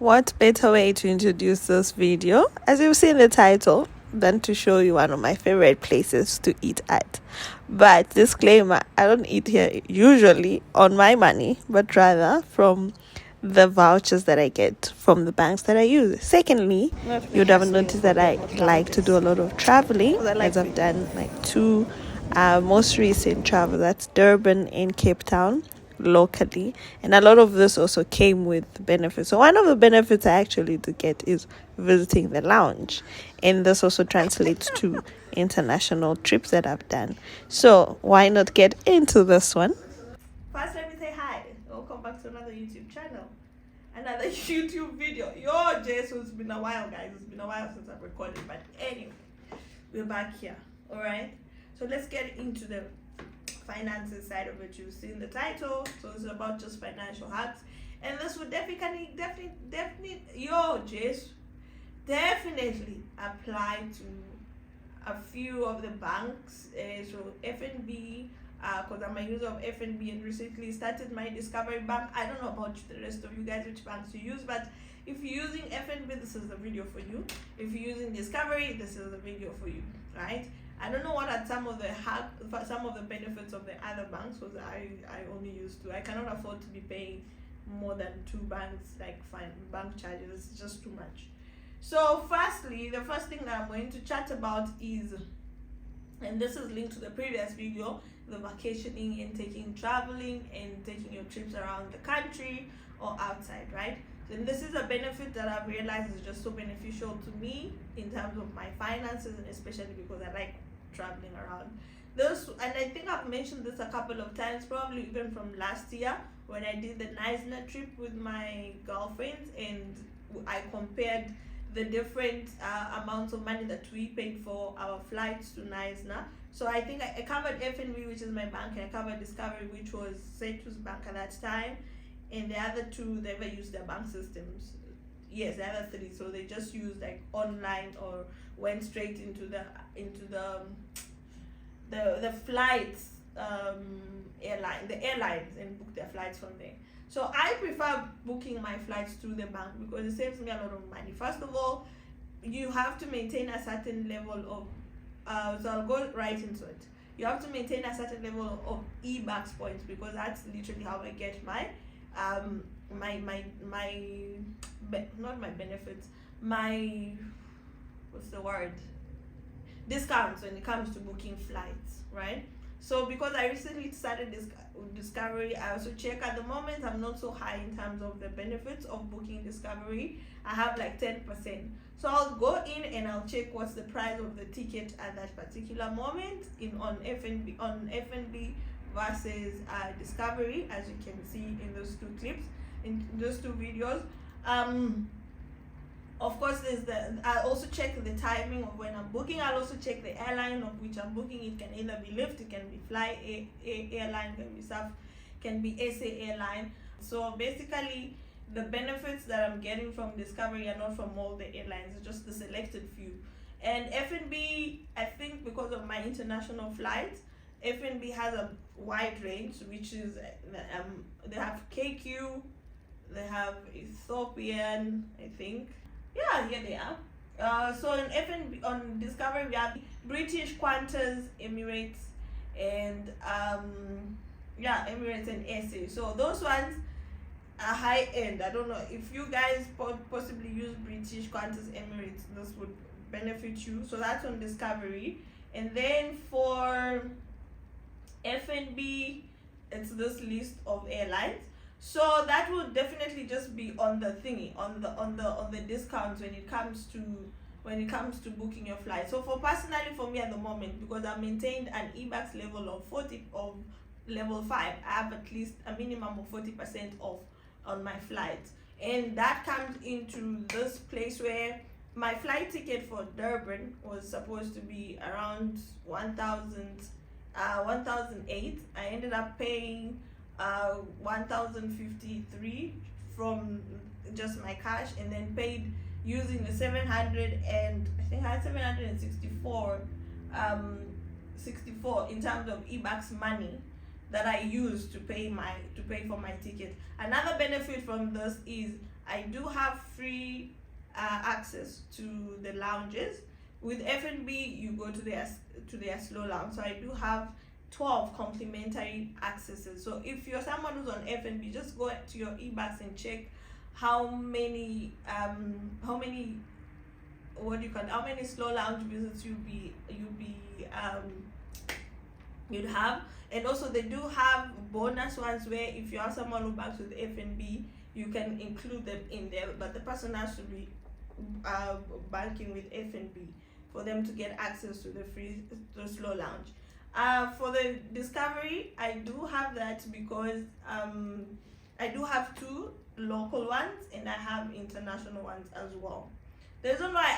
What better way to introduce this video, as you've seen the title, than to show you one of my favorite places to eat at. But disclaimer, I don't eat here usually on my money, but rather from the vouchers that I get from the banks that I use. Secondly, you'd have noticed that I like to do a lot of traveling, as I've done like two most recent travel, that's Durban and Cape Town locally, and a lot of this also came with benefits. So one of the benefits I actually do get is visiting the lounge, and this also translates to international trips that I've done. So why not get into this one? First, let me say hi. Welcome back to another YouTube channel, another YouTube video. Yo, Jess, it's been a while, guys. It's been a while since I've recorded, but anyway, we're back here. All right, so let's get into the finances side of it. You've seen the title, so it's about just financial hacks, and this would definitely definitely apply to a few of the banks. So FNB, because I'm a user of FNB and recently started my Discovery Bank. I don't know about the rest of you guys which banks you use, but if you're using FNB, this is the video for you. If you're using Discovery, this is the video for you, right? I don't know what are some of the benefits of the other banks, because I only use two. I cannot afford to be paying more than two banks, like bank charges. It's just too much. So firstly, the first thing that I'm going to chat about is, and this is linked to the previous video, the vacationing and traveling and taking your trips around the country or outside, right? And this is a benefit that I've realized is just so beneficial to me in terms of my finances, and especially because I like traveling around. And I think I've mentioned this a couple of times, probably even from last year when I did the Neisner trip with my girlfriends, and I compared the different amounts of money that we paid for our flights to Neisner. So I think I covered FNB, which is my bank, and I covered Discovery, which was Setu's bank at that time. And the other two never used their bank systems. Yes, the other three, so they just used like online or went straight into the flights airlines and booked their flights from there. So I prefer booking my flights through the bank because it saves me a lot of money. First of all, you have to maintain a certain level of so I'll go right into it. You have to maintain a certain level of e-bucks points, because that's literally how I get my not my benefits, my discounts when it comes to booking flights, right? So because I recently started Discovery, I also check. At the moment I'm not so high in terms of the benefits of booking Discovery. I have like 10%, so I'll go in and I'll check what's the price of the ticket at that particular moment on FNB versus Discovery, as you can see in those two clips, in those two videos. Of course, I also check the timing of when I'm booking. I'll also check the airline of which I'm booking. It can either be Lyft, it can be Fly Airline, can be SAF, can be SA Airline. So basically, the benefits that I'm getting from Discovery are not from all the airlines, it's just the selected few. And FNB, I think because of my international flights, FNB has a wide range, which is they have KQ, they have Ethiopian, I think. Yeah, here they are. So in FNB, on Discovery, we have British, Qantas, Emirates, and Emirates and SA. So those ones are high end. I don't know if you guys possibly use British, Qantas, Emirates. This would benefit you. So that's on Discovery. And then for FNB, it's this list of airlines. So that would definitely just be on the thingy, on the discounts when it comes to booking your flight. So personally for me at the moment, because I've maintained an eBucks level of 40 of level 5, I have at least a minimum of 40% off on my flights, and that comes into this place where my flight ticket for Durban was supposed to be around 1,008. I ended up paying 1,053 from just my cash, and then paid using the 700, and I think I had 764 64 in terms of eBucks money that I use to pay for my ticket. Another benefit from this is I do have free access to the lounges. With F&B, you go to their slow lounge. So I do have 12 complimentary accesses. So if you're someone who's on F&B, just go to your eBucks and check how many how many slow lounge visits you'd have. And also they do have bonus ones where if you are someone who banks with F&B, you can include them in there, but the person has to be banking with F&B for them to get access to the slow lounge. For the discovery, I do have that because I do have 2 local ones and I have international ones as well. The reason why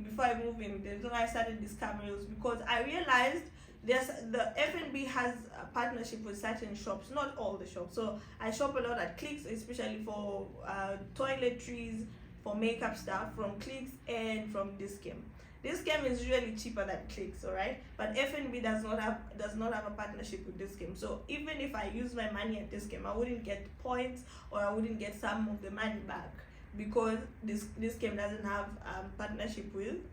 before I move in, the reason why I started discovery was because I realized the F&B has a partnership with certain shops, not all the shops. So I shop a lot at Clicks, especially for toiletries, for makeup stuff, from Clicks and from Discam. Discam is usually cheaper than Clicks, alright? But F&B does not have a partnership with Discam. So even if I use my money at Discam, I wouldn't get points or I wouldn't get some of the money back because Discam doesn't have partnership with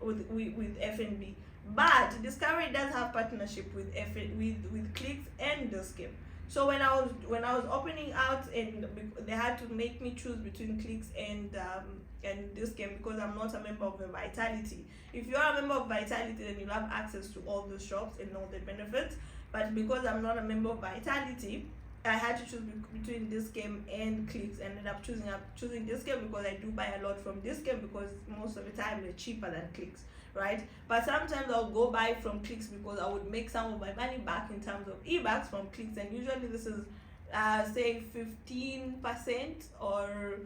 F&B. But Discovery does have partnership with Clicks and Discam. So when I was opening out, and they had to make me choose between Clicks and Discam because I'm not a member of the Vitality. If you are a member of Vitality, then you have access to all the shops and all the benefits. But because I'm not a member of Vitality, I had to choose between Discam and Clicks, and ended up choosing Discam because I do buy a lot from Discam because most of the time they're cheaper than Clicks, right? But sometimes I'll go buy from Clicks because I would make some of my money back in terms of eBucks from Clicks, and usually this is say 15% or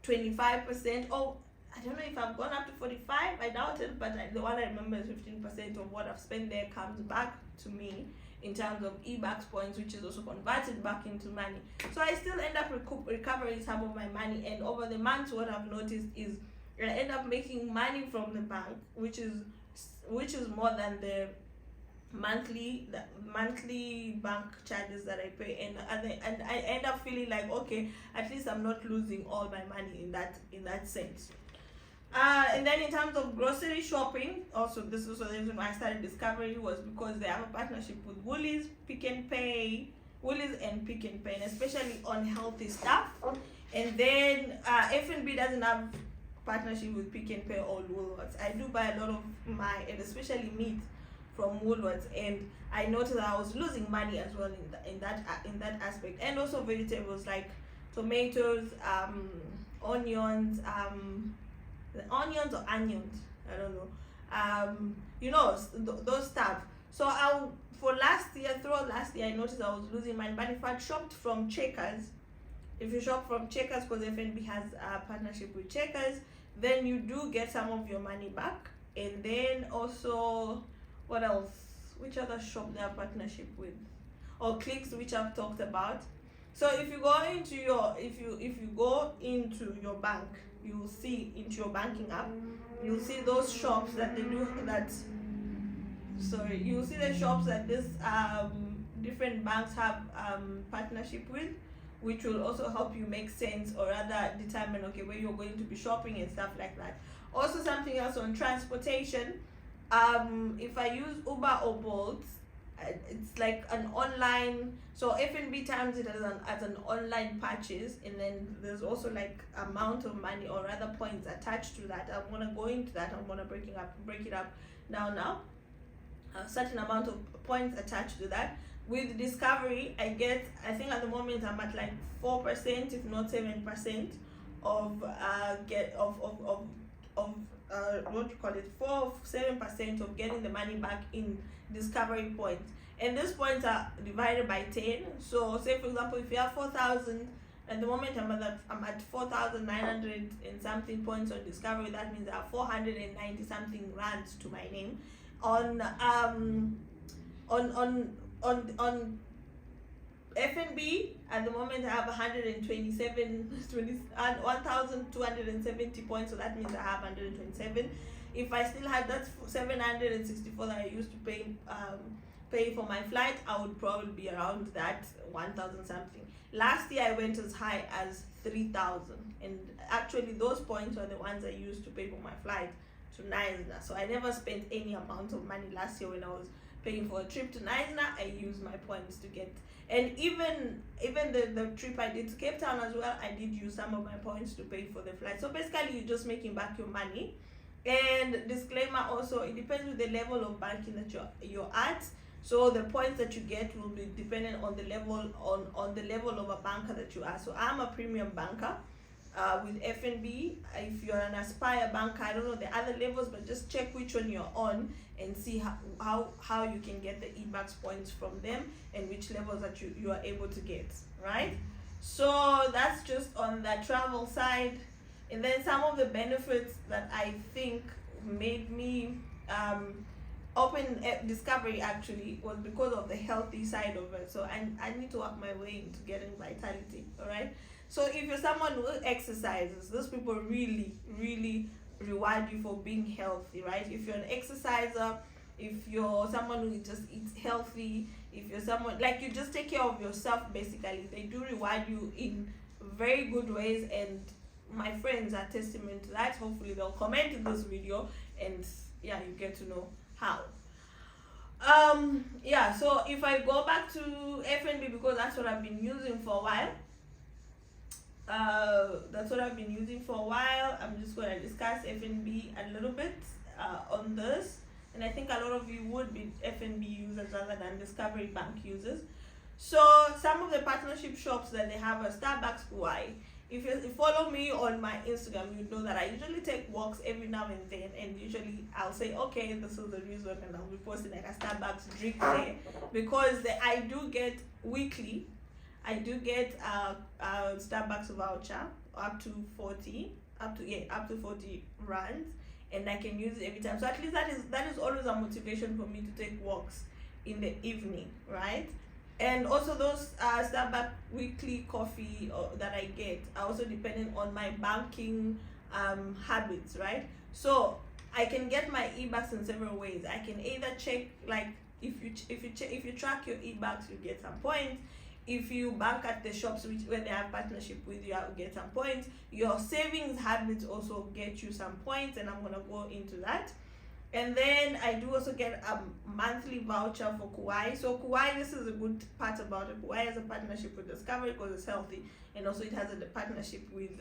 25%. Oh, I don't know if I've gone up to 45. I doubt it, but the one I remember is 15% of what I've spent there comes back to me in terms of eBucks points, which is also converted back into money. So I still end up recovering some of my money, and over the months what I've noticed is I end up making money from the bank, which is more than the monthly bank charges that I pay, and I end up feeling like, okay, at least I'm not losing all my money in that sense. And then in terms of grocery shopping, also this is the reason why I started Discovery, was because they have a partnership with Woolies and Pick n Pay, and especially on healthy stuff. And then F&B doesn't have partnership with Pick n Pay or Woolworths. I do buy a lot of and especially meat from Woolworths, and I noticed that I was losing money as well in that aspect. And also vegetables like tomatoes, onions, onions or onions, I don't know, those stuff. So throughout last year I noticed I was losing money. But if I shopped from Checkers, because F&B has a partnership with Checkers, then you do get some of your money back. And then also, what else? Which other shop they have partnership with? Or Clicks, which I've talked about. So if you go into your bank, you'll see into your banking app, you'll see those shops that they do that. Sorry, you'll see the shops that this different banks have partnership with, which will also help you make sense or rather determine where you're going to be shopping and stuff like that. Also, something else on transportation. If I use Uber or Bolt, it's like an online, so F&B terms it as an online purchase, and then there's also like amount of money or rather points attached to that. I'm gonna go into that. I'm gonna break it up now. A certain amount of points attached to that. With Discovery, I think at the moment I'm at like 4%, if not 7% of 7% of getting the money back in Discovery points. And these points are divided by 10. So say for example, if you have 4,000, at the moment I'm at 4,900 and something points on Discovery. That means I have 490 something rands to my name. On F&B, at the moment I have 1,270 points, so that means I have 127. If I still had that 764 that I used to pay pay for my flight, I would probably be around that 1,000 something. Last year I went as high as 3,000, and actually those points were the ones I used to pay for my flight to Naisna. So I never spent any amount of money last year when I was paying for a trip to Naisna. I used my points to get, and even the trip I did to Cape Town as well, I did use some of my points to pay for the flight. So basically you're just making back your money. And disclaimer also, it depends with the level of banking that you're at. So the points that you get will be dependent on the level on the level of a banker that you are. So I'm a premium banker with FNB. If you're an Aspire banker, I don't know the other levels, but just check which one you're on and see how you can get the eBucks points from them and which levels that you are able to get, right? So that's just on the travel side. And then some of the benefits that I think made me open Discovery actually was because of the healthy side of it. So I need to work my way into getting vitality, all right? So if you're someone who exercises, those people really, really reward you for being healthy, right? If you're an exerciser, if you're someone who just eats healthy, if you're someone, like you just take care of yourself basically, they do reward you in very good ways, and my friends are testament to that. Hopefully they'll comment in this video and yeah, you get to know how. Yeah, so if I go back to FNB, because that's what I've been using for a while, I'm just going to discuss FNB a little bit on this, and I think a lot of you would be FNB users rather than Discovery Bank users. So some of the partnership shops that they have are Starbucks Kauai. If you follow me on my Instagram, you know that I usually take walks every now and then, and usually I'll say, okay, this is the resort, and I'll be posting like a Starbucks drink there, because I do get weekly, I do get a Starbucks voucher up to 40 rands, and I can use it every time. So at least that is always a motivation for me to take walks in the evening, right? And also those Starbucks weekly coffee that I get are also dependent on my banking habits, right? So I can get my eBucks in several ways. I can either check, like if you track your eBucks, you get some points. If you bank at the shops where they have partnership with you, I'll get some points. Your savings habits also get you some points, and I'm gonna go into that. And then I do also get a monthly voucher for Kauai. So Kauai, this is a good part about it. Kauai has a partnership with Discovery because it's healthy, and also it has a partnership with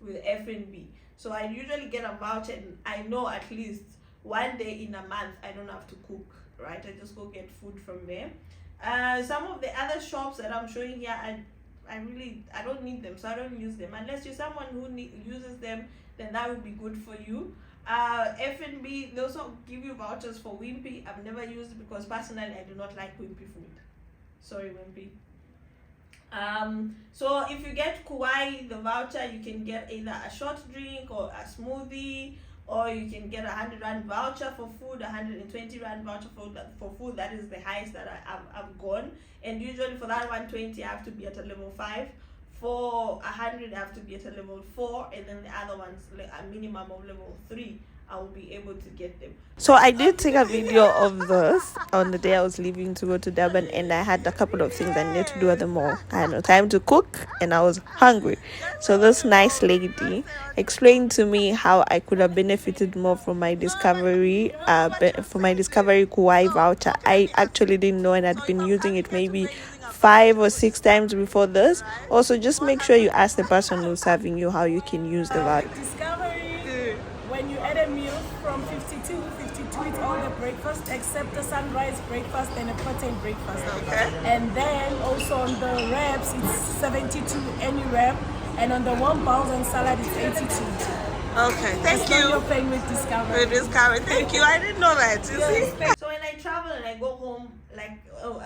FNB. So I usually get a voucher, and I know at least one day in a month I don't have to cook, right? I just go get food from there. Some of the other shops that I'm showing here, I don't need them, so I don't use them. Unless you're someone who uses them, then that would be good for you. FNB, they also give you vouchers for Wimpy. I've never used it because personally I do not like Wimpy food. Sorry, Wimpy. So if you get Kauai, the voucher, you can get either a short drink or a smoothie, or you can get 100 Rand voucher for food, 120 Rand voucher for food. That is the highest that I've gone. And usually for that 120, I have to be at a level 5. For 100, I have to be at a level 4, and then the other ones, like a minimum of level 3, I will be able to get them. So I did take a video of this on the day I was leaving to go to Durban, and I had a couple of things I needed to do at the mall. I had no time to cook, and I was hungry. So this nice lady explained to me how I could have benefited more from my Discovery Kauai voucher. I actually didn't know, and I'd been using it maybe 5 or 6 times before this. Also, just make sure you ask the person who's serving you how you can use the voucher. Discovery, when you add a meal from 52 it's all the breakfast except the sunrise breakfast and a protein breakfast. Okay. And then also on the wraps, it's 72 any wrap, and on the 1,000 salad, it's 82. Okay, thank you. You're paying with Discovery. Thank you. I didn't know that. You see? So when I travel and I go home, like,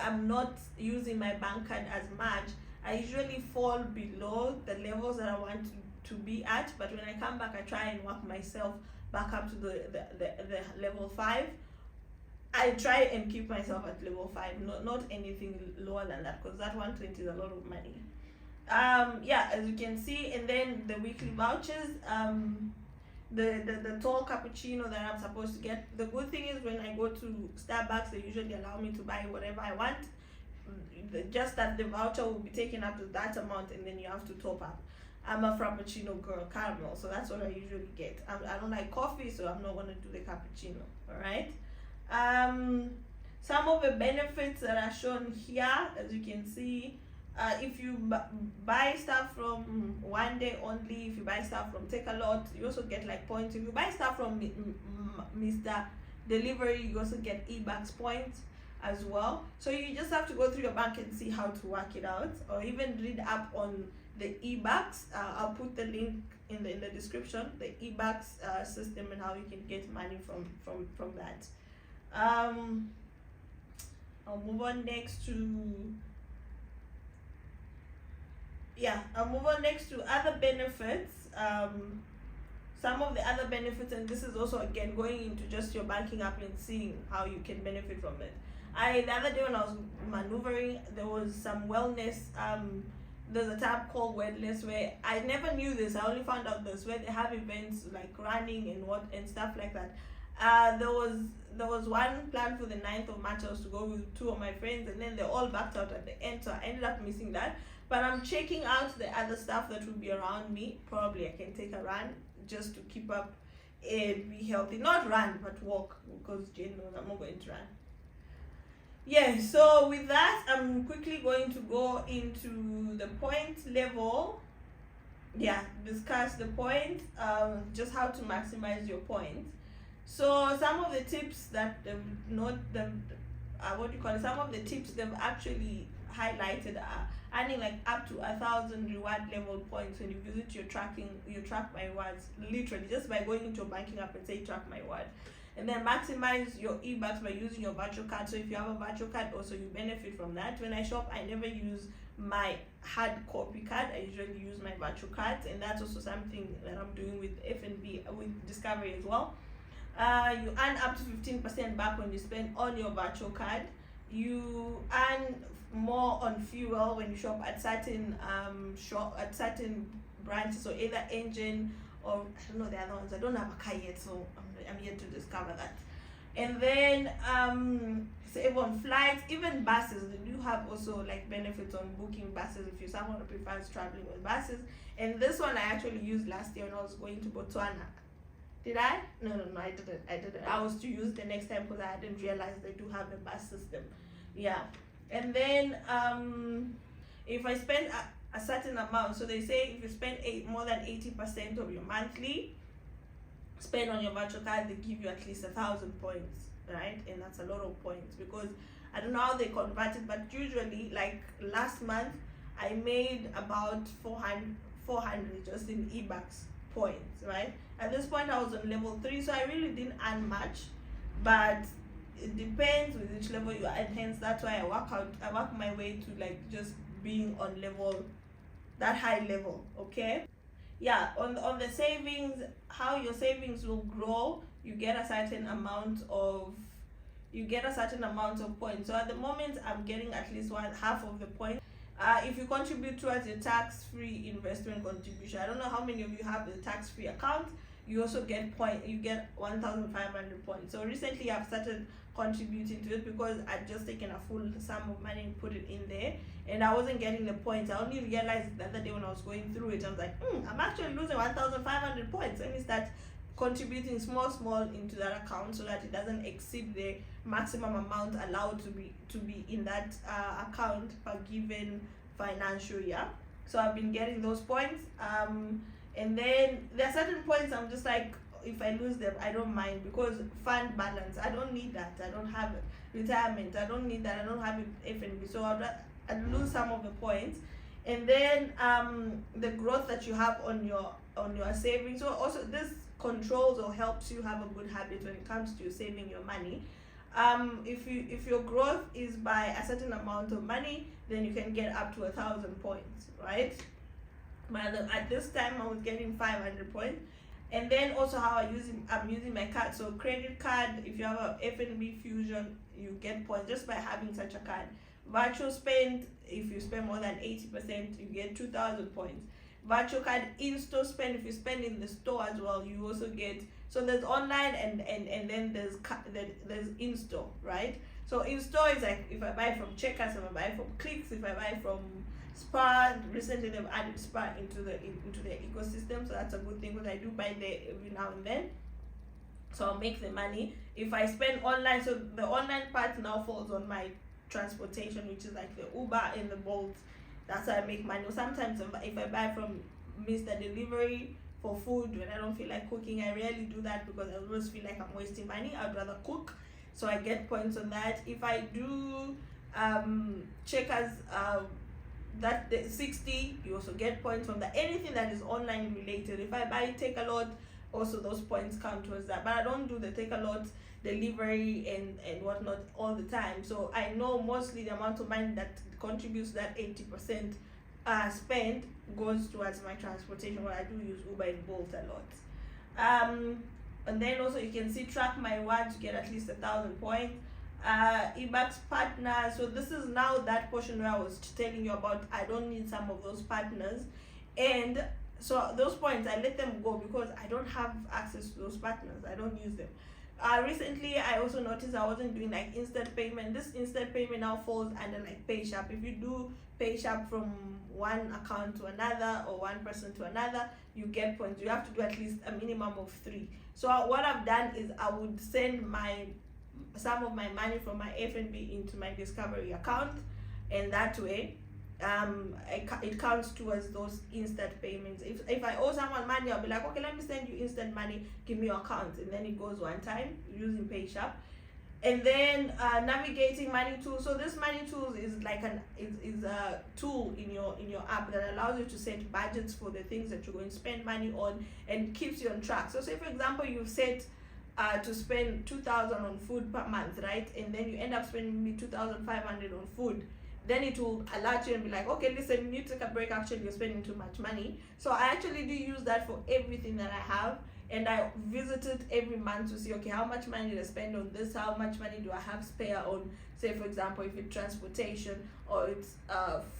I'm not using my bank card as much, I usually fall below the levels that I want to be at. But when I come back, I try and work myself back up to the level 5. I try and keep myself at level 5, not anything lower than that, because that 120 is a lot of money. Yeah, as you can see. And then the weekly vouchers, the tall cappuccino that I'm supposed to get. The good thing is when I go to Starbucks, they usually allow me to buy whatever I want. Just that the voucher will be taken up to that amount, and then you have to top up. I'm a frappuccino girl, caramel, so that's what I usually get. I don't like coffee, so I'm not gonna do the cappuccino. All right. Some of the benefits that are shown here, as you can see, if you buy stuff from One Day Only, if you buy stuff from Take a Lot, you also get like points. If you buy stuff from Mr. Delivery, you also get e-bucks points as well. So you just have to go through your bank and see how to work it out, or even read up on the e-bucks. I'll put the link in the description, the e-bucks system, and how you can get money from that. I'll move on next to other benefits. Some of the other benefits, and this is also again going into just your banking app and seeing how you can benefit from it. The other day when I was maneuvering, there was some wellness. There's a tab called wellness where I never knew this. I only found out this, where they have events like running and stuff like that. There was one planned for the 9th of March. I was to go with 2 of my friends, and then they all backed out at the end, so I ended up missing that. But I'm checking out the other stuff that will be around me. Probably I can take a run just to keep up and be healthy. Not run, but walk, because Jane knows I'm not going to run. Yeah, so with that, I'm quickly going to go into the point level. Yeah, discuss the points, just how to maximize your points. So some of the tips that some of the tips they've actually highlighted are earning like up to 1,000 reward level points when you visit your track my rewards, literally just by going into your banking app and say track my reward. And then maximize your e-bucks by using your virtual card. So if you have a virtual card, also you benefit from that. When I shop, I never use my hard copy card. I usually use my virtual cards, and that's also something that I'm doing with F&B, with Discovery as well. You earn up to 15% back when you spend on your virtual card. You earn more on fuel when you shop at certain branches, so either Engine or I don't know the other ones. I don't have a car yet, so I'm yet to discover that. And then save on flights, even buses. They do have also like benefits on booking buses if you're someone who prefers traveling with buses. And this one I actually used last year when I was going to Botswana. Did I? No, I didn't. I was to use the next time because I didn't realize they do have a bus system. Yeah. And then if I spend a certain amount, so they say if you spend more than 80% of your monthly spend on your virtual card, they give you at least 1,000 points, right? And that's a lot of points, because I don't know how they convert it, but usually like last month I made about 400 just in e-bucks points, right? At this point I was on level 3, so I really didn't earn much, but it depends with which level you are, and hence that's why I work my way to like just being on level, that high level. Okay, yeah. On the savings, how your savings will grow, you get a certain amount of points. So at the moment I'm getting at least half of the points. If you contribute towards a tax-free investment contribution, I don't know how many of you have the tax-free account, you also get 1,500 points. So recently I've started contributing to it because I'd just taken a full sum of money and put it in there, and I wasn't getting the points. I only realized the other day when I was going through it. I was like, I'm actually losing 1,500 points. Let me start contributing small into that account so that it doesn't exceed the maximum amount allowed to be in that account per given financial year. So I've been getting those points, and then there are certain points I'm just like, if I lose them, I don't mind, because fund balance, I don't need that. I don't have it. Retirement, I don't need that. I don't have it F&B, so I'd lose some of the points. And then the growth that you have on your savings. So also this controls or helps you have a good habit when it comes to saving your money. If your growth is by a certain amount of money, then you can get up to 1,000 points, right? But at this time I was getting 500 points. And then also how I'm using my card. So credit card, if you have a F&B Fusion, you get points just by having such a card. Virtual spend, if you spend more than 80%, you get 2,000 points. virtual card in-store spend. If you spend in the store as well, you also get. So there's online and then there's in-store, right? So in-store is like if I buy from Checkers, if I buy from Clicks, if I buy from Spar. Recently they've added Spar into their ecosystem, so that's a good thing because I do buy there every now and then. So I'll make the money. If I spend online, so the online part now falls on my transportation, which is like the Uber and the Bolt. That's how I make money. Or sometimes if I buy from Mr. Delivery for food when I don't feel like cooking, I rarely do that because I always feel like I'm wasting money. I'd rather cook, so I get points on that. If I do Checkers, that the 60, you also get points from that. Anything that is online related. If I buy Take a Lot, also those points count towards that. But I don't do the Take a Lot delivery and whatnot all the time, so I know mostly the amount of money that contributes that 80% spend goes towards my transportation, where I do use Uber and Bolt a lot. And then also you can see track my rewards, you get at least 1,000 points. eBucks partner, so this is now that portion where I was telling you about I don't need some of those partners, and so those points I let them go because I don't have access to those partners, I don't use them. Recently I also noticed I wasn't doing like instant payment. This instant payment now falls under like PayShap. If you do PayShap from one account to another or one person to another, you get points. You have to do at least a minimum of 3. So what I've done is I would send some of my money from my FNB into my Discovery account, and that way it counts towards those instant payments. If I owe someone money, I'll be like, okay, let me send you instant money, give me your account, and then it goes one time using PayShap. And then navigating money tools. So this money tools is like is a tool in your app that allows you to set budgets for the things that you're going to spend money on and keeps you on track. So say for example you've set to spend 2,000 on food per month, right? And then you end up spending maybe 2,500 on food. Then it will alert you and be like, okay, listen, you need to take a break, actually you're spending too much money. So I actually do use that for everything that I have, and I visit it every month to see, okay, how much money did I spend on this, how much money do I have spare on, say for example, if it's transportation or it's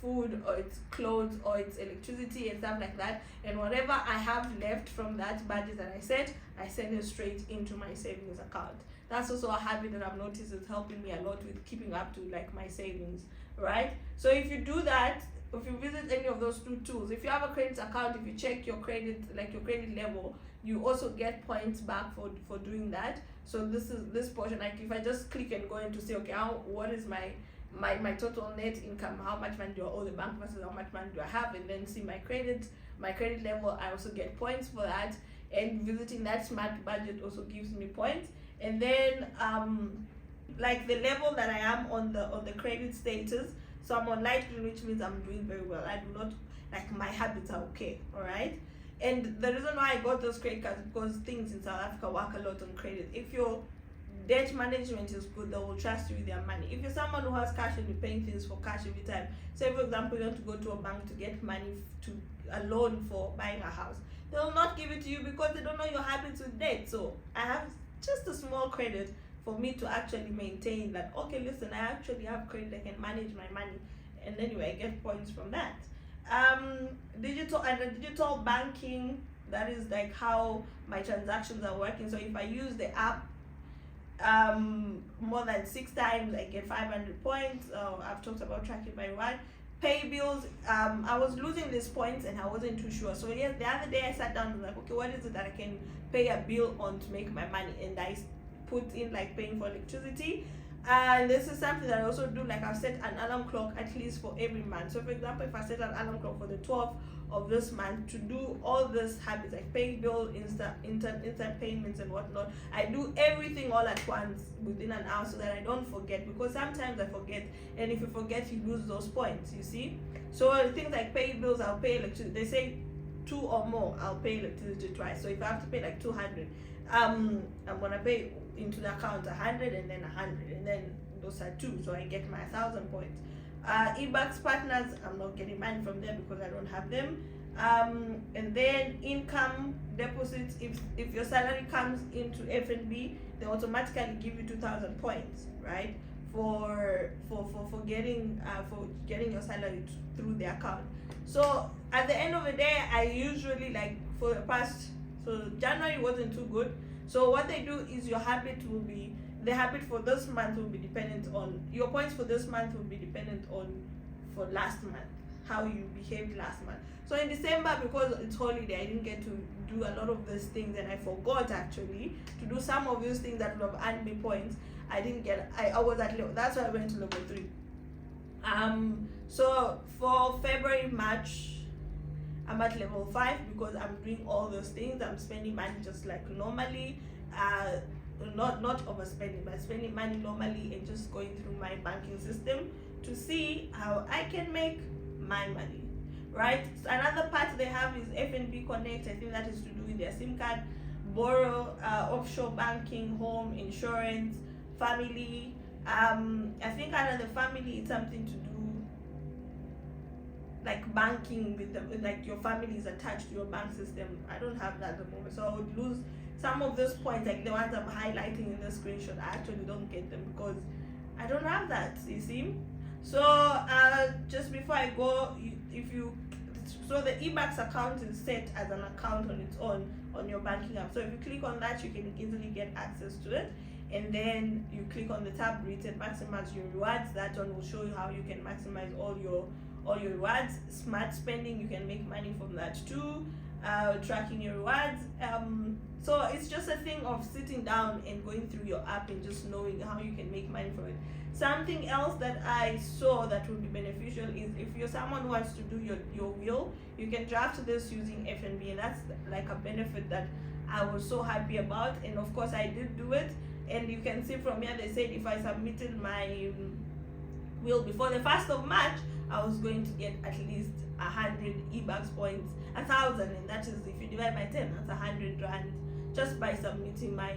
food or it's clothes or it's electricity and stuff like that, and whatever I have left from that budget that I set, I send it straight into my savings account. That's also a habit that I've noticed is helping me a lot with keeping up to like my savings, right? So if you do that, if you visit any of those 2 tools, if you have a credit account, if you check your credit, like your credit level, you also get points back for doing that. So this portion, like if I just click and go in to say, okay, what is my total net income, how much money do I owe the bank versus how much money do I have, and then see my credit level, I also get points for that. And visiting that smart budget also gives me points. And then like the level that I am on the credit status, so I'm on light green, which means I'm doing very well. I do not, like, my habits are okay, all right? And the reason why I got those credit cards, because things in South Africa work a lot on credit. If your debt management is good, they will trust you with their money. If you're someone who has cash and you're paying things for cash every time, say for example you want to go to a bank to get money to a loan for buying a house, they will not give it to you because they don't know your habits with debt. So I have just a small credit for me to actually maintain that, okay, listen, I actually have credit, I can manage my money, and anyway I get points from that. Digital banking, that is like how my transactions are working. So if I use the app more than 6 times, I get 500 points. I've talked about tracking my reward. Pay bills, I was losing these points and I wasn't too sure. So yes, the other day I sat down and was like, okay, what is it that I can pay a bill on to make my money? And I put in like paying for electricity. And this is something that I also do, like I've set an alarm clock at least for every month. So for example, if I set an alarm clock for the 12th of this month to do all these habits like pay bill, instant payments and whatnot, I do everything all at once within an hour so that I don't forget, because sometimes I forget, and if you forget you lose those points, you see. So things like pay bills, I'll pay electricity, they say 2 or more, I'll pay electricity twice. So if I have to pay like 200, I'm gonna pay into the account 100 and then 100, and then those are 2, so I get my 1,000 points. eBucks partners, I'm not getting money from them because I don't have them. And then income deposits, if your salary comes into FNB, they automatically give you 2,000 points, right, for getting your salary through the account. So at the end of the day, I usually, like, for the past, so January wasn't too good. So what they do is the habit for this month will be dependent on your points for this month will be dependent on for last month, how you behaved last month. So in December, because it's holiday, I didn't get to do a lot of these things, and I forgot actually to do some of those things that would have earned me points. I was at level, that's why I went to level 3. So for February, March, I'm at level 5 because I'm doing all those things. I'm spending money just like normally, not overspending, but spending money normally and just going through my banking system to see how I can make my money, right? So another part they have is FNB Connect. I think that is to do with their SIM card, borrow, offshore banking, home, insurance, family. I think under the family, it's something to do like banking with them, like your family is attached to your bank system. I don't have that at the moment, so I would lose some of those points, like the ones I'm highlighting in the screenshot. I actually don't get them because I don't have that, you see. So just before I go, so the eBanks account is set as an account on its own on your banking app. So if you click on that, you can easily get access to it. And then you click on the tab written maximize your rewards. That one will show you how you can maximize all your rewards. Smart spending, you can make money from that too. Tracking your rewards. So it's just a thing of sitting down and going through your app and just knowing how you can make money from it. Something else that I saw that would be beneficial is if you're someone who wants to do your will, you can draft this using FNB, and that's like a benefit that I was so happy about. And of course I did do it, and you can see from here they said if I submitted my will before the 1st of March, I was going to get at least 100 eBanks points, 1,000, and that is, if you divide by 10, that's 100 rand just by submitting my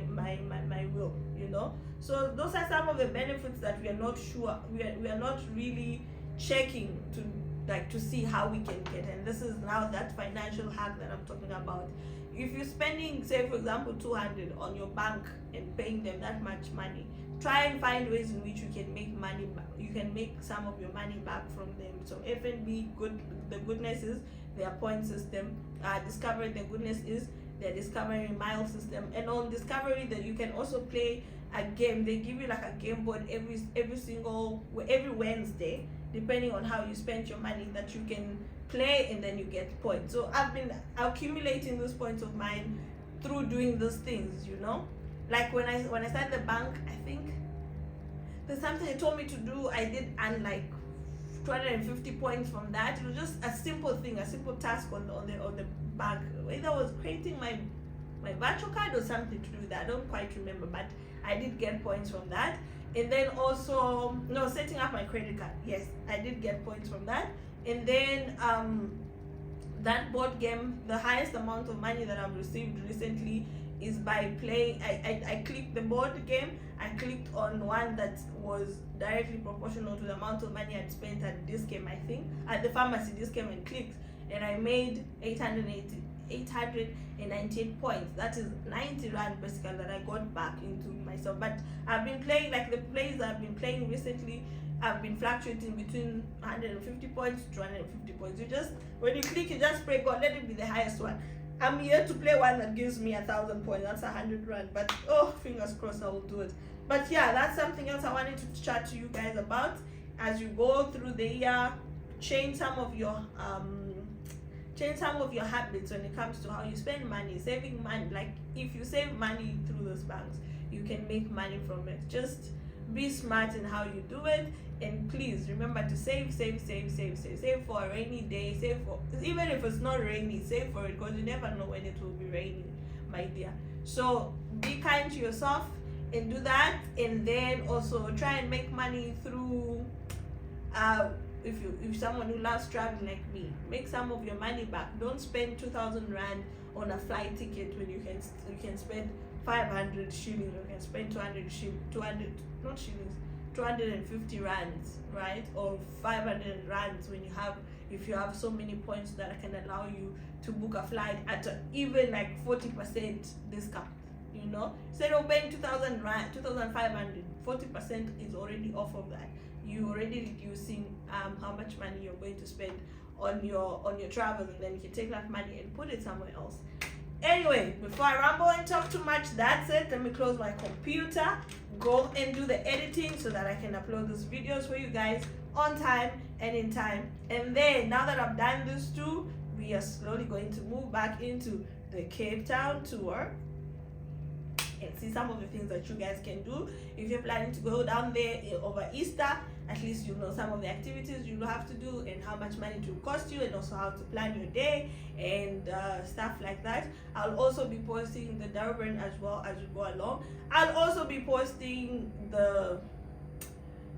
will, you know. So those are some of the benefits that we are not sure, we are not really checking to see how we can get, and this is now that financial hack that I'm talking about. If you're spending, say for example, 200 on your bank and paying them that much money, try and find ways in which you can make money. You can make some of your money back from them. So FNB, the goodness is their point system. Discovery, the goodness is their Discovery Mile system. And on Discovery, that you can also play a game. They give you like a game board every Wednesday, depending on how you spend your money, that you can play and then you get points. So I've been accumulating those points of mine through doing those things, you know. Like when I started the bank, I think there's something they told me to do. I did earn like 250 points from that. It was just a simple thing, a simple task on the bank. Either I was creating my virtual card or something to do with that. I don't quite remember, but I did get points from that. And then also setting up my credit card. Yes, I did get points from that. And then that board game, the highest amount of money that I've received recently is by playing. I clicked the board game. I clicked on one that was directly proportional to the amount of money I'd spent at this game, I think, at the pharmacy this game, and clicked, and I made 898 points. That is 90 rand basically that I got back into myself. But I've been playing, like the plays I've been playing recently, I've been fluctuating between 150 points to 250 points. You just, when you click, you just pray, God, let it be the highest one. I'm here to play one that gives me 1,000 points. That's 100 rand. But fingers crossed I will do it. But yeah, that's something else I wanted to chat to you guys about. As you go through the year, change some of your habits when it comes to how you spend money, saving money. Like if you save money through those banks, you can make money from it. Just be smart in how you do it, and please remember to save for a rainy day. Save for, even if it's not rainy, save for it, because you never know when it will be raining, my dear. So be kind to yourself and do that. And then also try and make money through if someone who loves traveling like me, make some of your money back. Don't spend 2,000 rand on a flight ticket when you can spend 500 shillings. You can spend 250 rands, right? Or 500 rands if you have so many points that can allow you to book a flight at even like 40% discount. You know, instead of paying 2,000 rand, 2,500, 40% is already off of that. You're already reducing how much money you're going to spend on your travels, and then you can take that money and put it somewhere else. Anyway, before I ramble and talk too much, that's it. Let me close my computer, go and do the editing so that I can upload these videos for you guys on time and in time. And then now that I've done this too, we are slowly going to move back into the Cape Town tour and see some of the things that you guys can do. If you're planning to go down there over Easter, at least you know some of the activities you'll have to do and how much money it will cost you, and also how to plan your day and stuff like that. I'll also be posting the Durban as well as we go along. I'll also be posting the,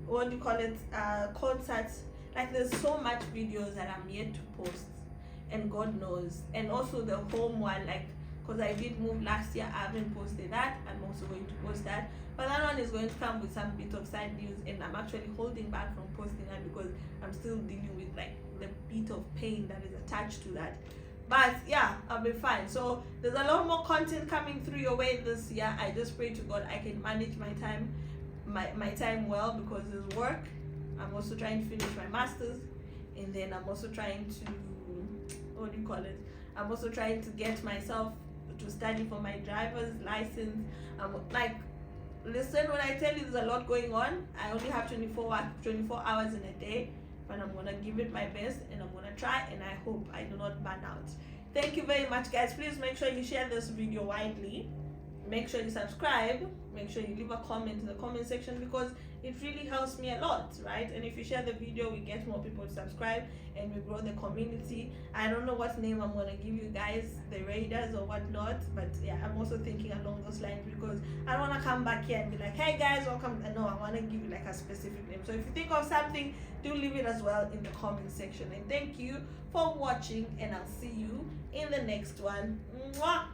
what do you call it, concerts. Like, there's so much videos that I'm yet to post, and God knows. And also the home one, like, because I did move last year, I haven't posted that. I'm also going to post that, but that one is going to come with some bit of side news, and I'm actually holding back from posting that because I'm still dealing with like the bit of pain that is attached to that. But yeah, I'll be fine. So there's a lot more content coming through your way this year. I just pray to God I can manage my time, my time well, because there's work. I'm also trying to finish my masters, and then I'm also trying to, what do you call it, I'm also trying to get myself to study for my driver's license. Like, listen, when I tell you there's a lot going on, I only have 24 hours in a day, but I'm gonna give it my best, and I'm gonna try, and I hope I do not burn out. Thank you very much, guys. Please make sure you share this video widely. Make sure you subscribe. Make sure you leave a comment in the comment section, because it really helps me a lot, right? And if you share the video, we get more people to subscribe and we grow the community. I don't know what name I'm gonna give you guys, the Raiders or whatnot, but yeah, I'm also thinking along those lines, because I don't want to come back here and be like, hey guys, welcome. No, I want to give you like a specific name. So if you think of something, do leave it as well in the comment section. And thank you for watching, and I'll see you in the next one. Mwah!